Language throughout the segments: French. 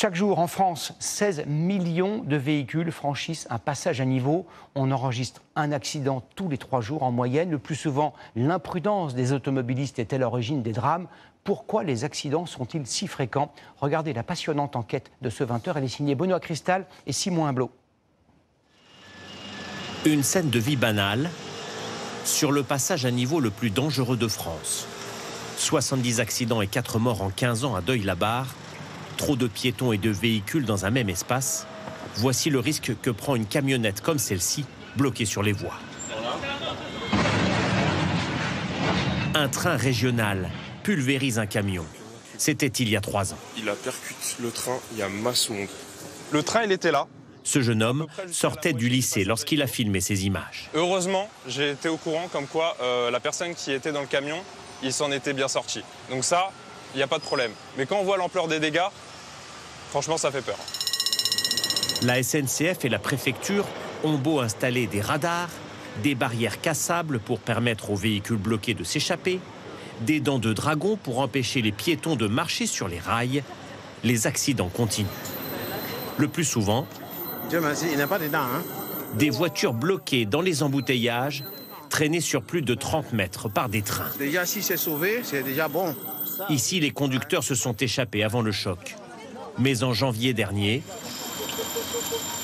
Chaque jour, en France, 16 millions de véhicules franchissent un passage à niveau. On enregistre un accident tous les 3 jours en moyenne. Le plus souvent, l'imprudence des automobilistes est à l'origine des drames. Pourquoi les accidents sont-ils si fréquents? Regardez la passionnante enquête de ce 20h. Elle est signée Benoît Cristal et Simon Humblot. Une scène de vie banale sur le passage à niveau le plus dangereux de France. 70 accidents et 4 morts en 15 ans à Deuil-la-Barre. Trop de piétons et de véhicules dans un même espace. Voici le risque que prend une camionnette comme celle-ci, bloquée sur les voies. Un train régional pulvérise un camion. C'était il y a 3 ans. Il a percuté le train, il y a masse monde. Le train, il était là. Ce jeune homme sortait du lycée lorsqu'il a filmé ces images. Heureusement, j'ai été au courant comme quoi la personne qui était dans le camion, il s'en était bien sorti. Donc ça, il n'y a pas de problème. Mais quand on voit l'ampleur des dégâts, franchement, ça fait peur. La SNCF et la préfecture ont beau installer des radars, des barrières cassables pour permettre aux véhicules bloqués de s'échapper, des dents de dragon pour empêcher les piétons de marcher sur les rails, les accidents continuent. Le plus souvent, Dieu merci, il n'a pas de dents, hein. Des voitures bloquées dans les embouteillages, traînées sur plus de 30 mètres par des trains. Déjà, si c'est sauvé, c'est déjà bon. Ici, les conducteurs se sont échappés avant le choc. Mais en janvier dernier,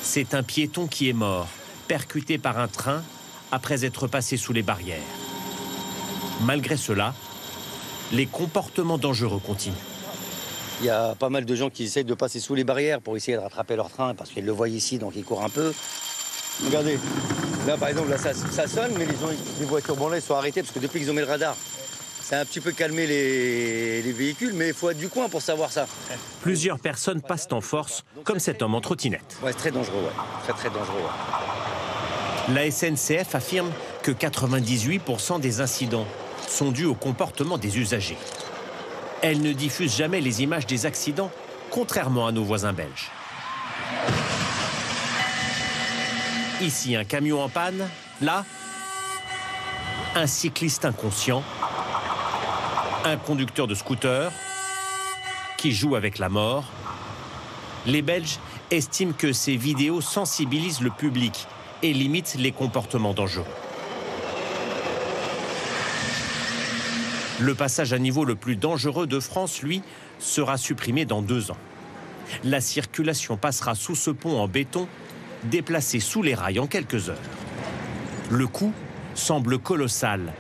c'est un piéton qui est mort, percuté par un train après être passé sous les barrières. Malgré cela, les comportements dangereux continuent. Il y a pas mal de gens qui essayent de passer sous les barrières pour essayer de rattraper leur train parce qu'ils le voient ici, donc ils courent un peu. Regardez, là par exemple, là, ça sonne, mais les voitures bon là, ils sont arrêtées parce que depuis qu'ils ont mis le radar, ça a un petit peu calmé les véhicules, mais il faut être du coin pour savoir ça. Plusieurs personnes passent en force, comme cet homme en trottinette. Ouais, c'est très dangereux, ouais. Très dangereux. Ouais. La SNCF affirme que 98% des incidents sont dus au comportement des usagers. Elle ne diffuse jamais les images des accidents, contrairement à nos voisins belges. Ici, un camion en panne. Là, un cycliste inconscient. Un conducteur de scooter qui joue avec la mort. Les Belges estiment que ces vidéos sensibilisent le public et limitent les comportements dangereux. Le passage à niveau le plus dangereux de France, lui, sera supprimé dans 2 ans. La circulation passera sous ce pont en béton, déplacé sous les rails en quelques heures. Le coût semble colossal.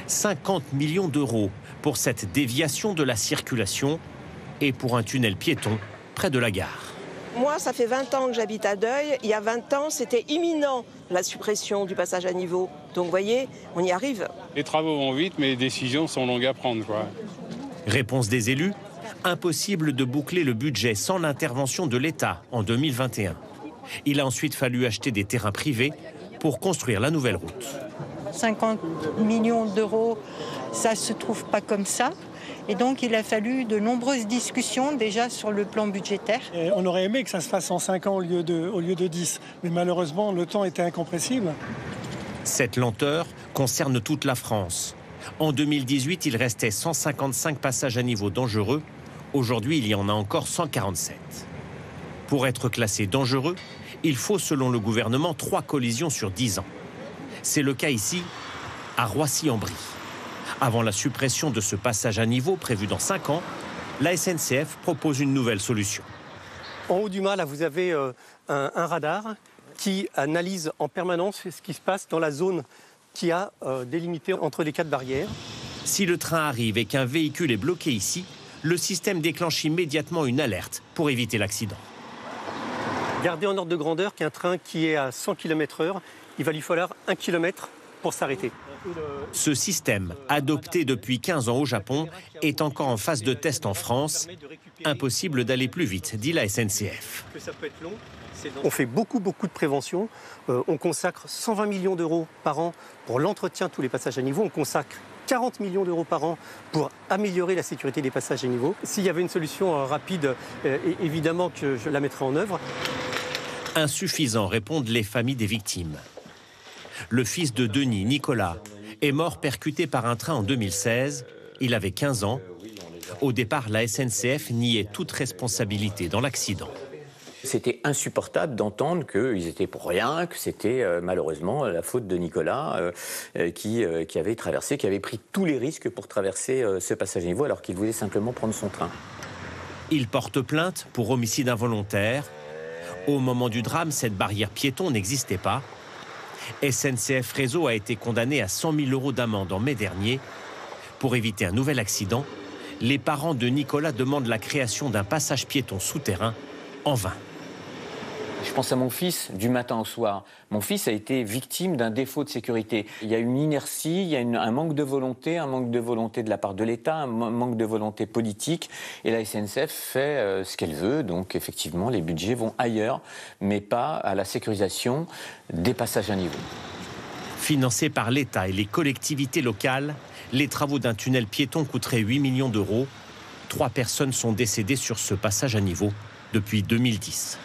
50 millions d'euros pour cette déviation de la circulation et pour un tunnel piéton près de la gare. Moi, ça fait 20 ans que j'habite à Deuil. Il y a 20 ans, c'était imminent, la suppression du passage à niveau. Donc, vous voyez, on y arrive. Les travaux vont vite, mais les décisions sont longues à prendre, quoi. Réponse des élus, impossible de boucler le budget sans l'intervention de l'État en 2021. Il a ensuite fallu acheter des terrains privés pour construire la nouvelle route. 50 millions d'euros, ça ne se trouve pas comme ça. Et donc, il a fallu de nombreuses discussions déjà sur le plan budgétaire. Et on aurait aimé que ça se fasse en 5 ans au lieu de 10. Mais malheureusement, le temps était incompressible. Cette lenteur concerne toute la France. En 2018, il restait 155 passages à niveau dangereux. Aujourd'hui, il y en a encore 147. Pour être classé dangereux, il faut, selon le gouvernement, 3 collisions sur 10 ans. C'est le cas ici, à Roissy-en-Brie. Avant la suppression de ce passage à niveau prévu dans 5 ans, la SNCF propose une nouvelle solution. En haut du mât, là, vous avez un radar qui analyse en permanence ce qui se passe dans la zone qui a délimité entre les 4 barrières. Si le train arrive et qu'un véhicule est bloqué ici, le système déclenche immédiatement une alerte pour éviter l'accident. Gardez en ordre de grandeur qu'un train qui est à 100 km/h, il va lui falloir 1 km pour s'arrêter. Ce système, adopté depuis 15 ans au Japon, est encore en phase de test en France. Impossible d'aller plus vite, dit la SNCF. On fait beaucoup de prévention. On consacre 120 millions d'euros par an pour l'entretien de tous les passages à niveau. On consacre 40 millions d'euros par an pour améliorer la sécurité des passages à niveau. S'il y avait une solution rapide, évidemment que je la mettrais en œuvre. Insuffisant, répondent les familles des victimes. Le fils de Denis, Nicolas, est mort percuté par un train en 2016. Il avait 15 ans. Au départ, la SNCF niait toute responsabilité dans l'accident. C'était insupportable d'entendre qu'ils étaient pour rien, que c'était malheureusement la faute de Nicolas qui avait traversé, qui avait pris tous les risques pour traverser ce passage à niveau alors qu'il voulait simplement prendre son train. Il porte plainte pour homicide involontaire. Au moment du drame, cette barrière piéton n'existait pas. SNCF Réseau a été condamné à 100 000 € d'amende en mai dernier. Pour éviter un nouvel accident, les parents de Nicolas demandent la création d'un passage piéton souterrain en vain. Je pense à mon fils du matin au soir. Mon fils a été victime d'un défaut de sécurité. Il y a une inertie, il y a un manque de volonté de la part de l'État, un manque de volonté politique. Et la SNCF fait ce qu'elle veut. Donc effectivement, les budgets vont ailleurs, mais pas à la sécurisation des passages à niveau. Financés par l'État et les collectivités locales, les travaux d'un tunnel piéton coûteraient 8 millions d'euros. 3 personnes sont décédées sur ce passage à niveau depuis 2010.